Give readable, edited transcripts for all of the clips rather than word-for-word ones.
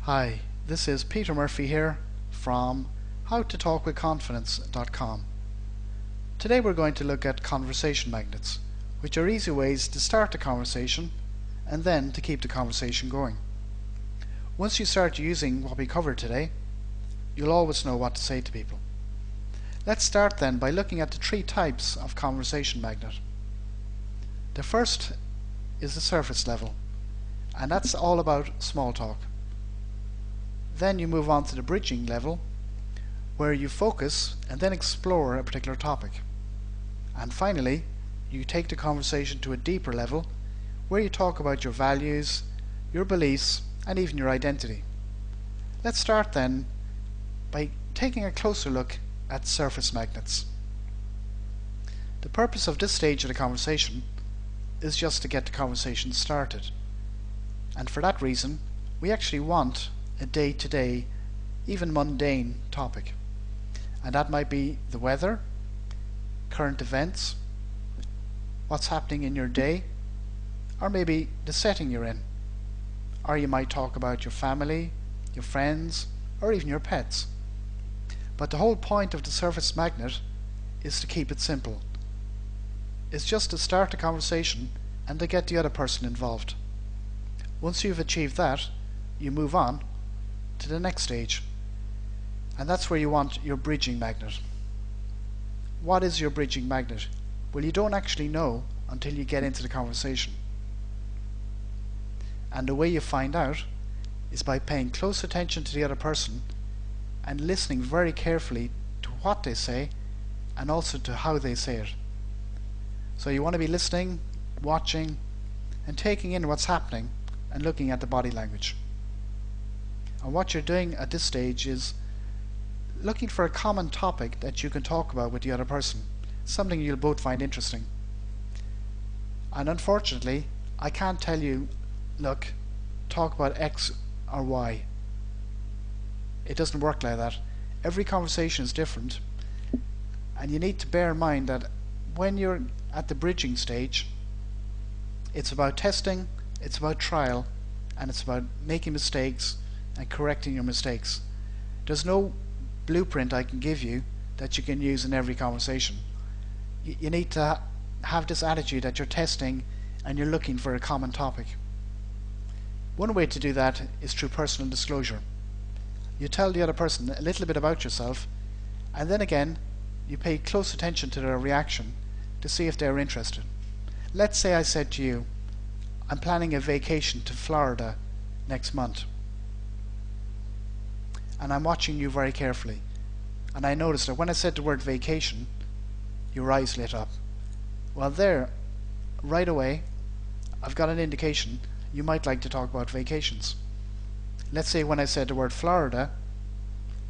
Hi, this is Peter Murphy here from howtotalkwithconfidence.com. Today we're going to look at conversation magnets, which are easy ways to start a conversation and then to keep the conversation going. Once you start using what we covered today, you'll always know what to say to people. Let's start then by looking at the three types of conversation magnet. The first is the surface level, and that's all about small talk. Then you move on to the bridging level, where you focus and then explore a particular topic. And finally, you take the conversation to a deeper level, where you talk about your values, your beliefs, and even your identity. Let's start then by taking a closer look at surface magnets. The purpose of this stage of the conversation is just to get the conversation started. And for that reason, we actually want a day-to-day, even mundane topic. And that might be the weather, current events, what's happening in your day, or maybe the setting you're in. Or you might talk about your family, your friends, or even your pets. But the whole point of the surface magnet is to keep it simple. It's just to start a conversation and to get the other person involved. Once you've achieved that, you move on to the next stage, and that's where you want your bridging magnet. What is your bridging magnet? Well, you don't actually know until you get into the conversation, and the way you find out is by paying close attention to the other person and listening very carefully to what they say and also to how they say it. So you want to be listening, watching, and taking in what's happening and looking at the body language. And what you're doing at this stage is looking for a common topic that you can talk about with the other person, something you'll both find interesting. And unfortunately, I can't tell you, look, talk about X or Y. It doesn't work like that. Every conversation is different, and you need to bear in mind that when you're at the bridging stage, it's about testing, it's about trial, and it's about making mistakes and correcting your mistakes. There's no blueprint I can give you that you can use in every conversation. You need to have this attitude that you're testing and you're looking for a common topic. One way to do that is through personal disclosure. You tell the other person a little bit about yourself, and then again you pay close attention to their reaction to see if they're interested. Let's say I said to you, I'm planning a vacation to Florida next month, and I'm watching you very carefully, and I noticed that when I said the word vacation, your eyes lit up. Well, there, right away, I've got an indication you might like to talk about vacations. Let's say when I said the word Florida,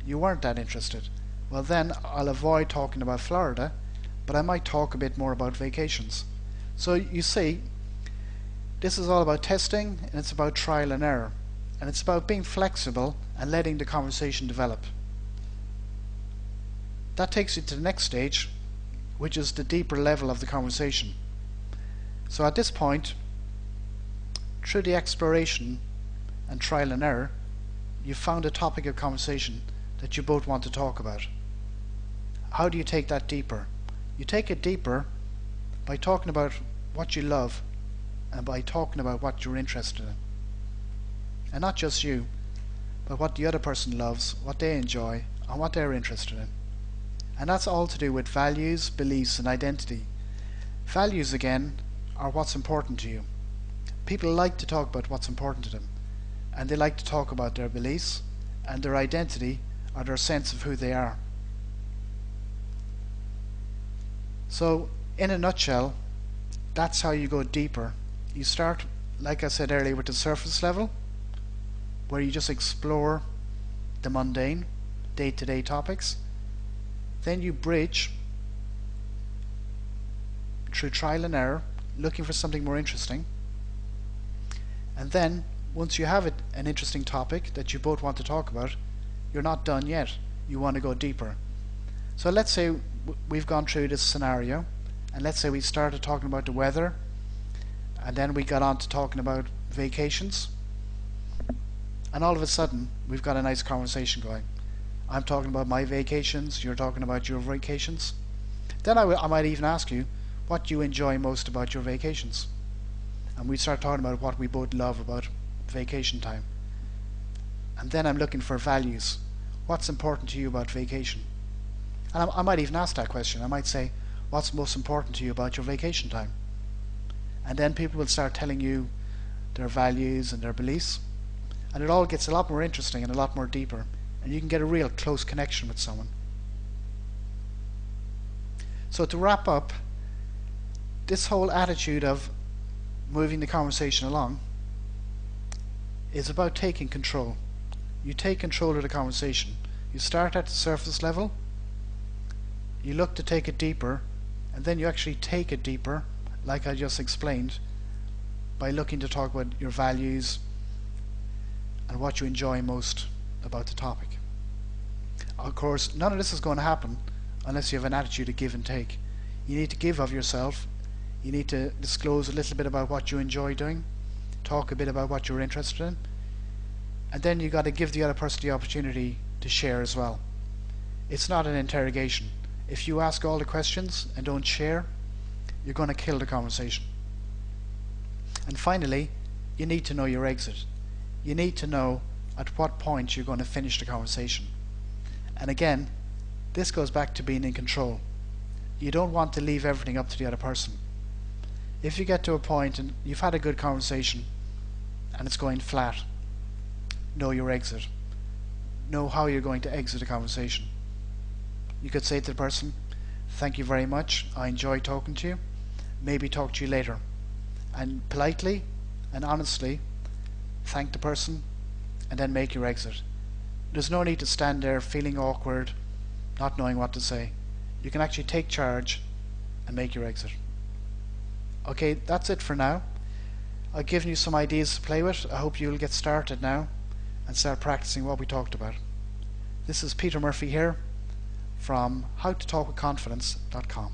you weren't that interested. Well, then I'll avoid talking about Florida, but I might talk a bit more about vacations. So you see, this is all about testing, and it's about trial and error, and it's about being flexible and letting the conversation develop. That takes you to the next stage, which is the deeper level of the conversation. So at this point, through the exploration and trial and error, you've found a topic of conversation that you both want to talk about. How do you take that deeper? You take it deeper by talking about what you love and by talking about what you're interested in. And not just you, but what the other person loves, what they enjoy, and what they're interested in. And that's all to do with values, beliefs, and identity. Values, again, are what's important to you. People like to talk about what's important to them, and they like to talk about their beliefs and their identity or their sense of who they are. So, in a nutshell, that's how you go deeper. You start, like I said earlier, with the surface level, where you just explore the mundane, day-to-day topics. Then you bridge through trial and error, looking for something more interesting. And then, once you have an interesting topic that you both want to talk about, you're not done yet. You want to go deeper. So let's say we've gone through this scenario, and let's say we started talking about the weather, and then we got on to talking about vacations. and all of a sudden we've got a nice conversation going. I'm talking about my vacations, you're talking about your vacations. Then I might even ask you what you enjoy most about your vacations, and we start talking about what we both love about vacation time. And then I'm looking for values. What's important to you about vacation? And I might even ask that question. I might say, what's most important to you about your vacation time? And then people will start telling you their values and their beliefs, and it all gets a lot more interesting and a lot more deeper, and you can get a real close connection with someone. So to wrap up, this whole attitude of moving the conversation along is about taking control. You take control of the conversation. You start at the surface level, you look to take it deeper, and then you actually take it deeper, like I just explained, by looking to talk about your values and what you enjoy most about the topic. Of course, none of this is going to happen unless you have an attitude of give and take. You need to give of yourself. You need to disclose a little bit about what you enjoy doing, talk a bit about what you're interested in, and then you got to give the other person the opportunity to share as well. It's not an interrogation. If you ask all the questions and don't share, you're going to kill the conversation. And finally, you need to know your exit. You need to know at what point you're going to finish the conversation. And again, this goes back to being in control. You don't want to leave everything up to the other person. If you get to a point and you've had a good conversation and it's going flat, know your exit. Know how you're going to exit the conversation. You could say to the person, thank you very much, I enjoyed talking to you, maybe talk to you later. And politely and honestly thank the person and then make your exit. There's no need to stand there feeling awkward, not knowing what to say. You can actually take charge and make your exit. Okay, that's it for now. I've given you some ideas to play with. I hope you'll get started now and start practicing what we talked about. This is Peter Murphy here from howtotalkwithconfidence.com.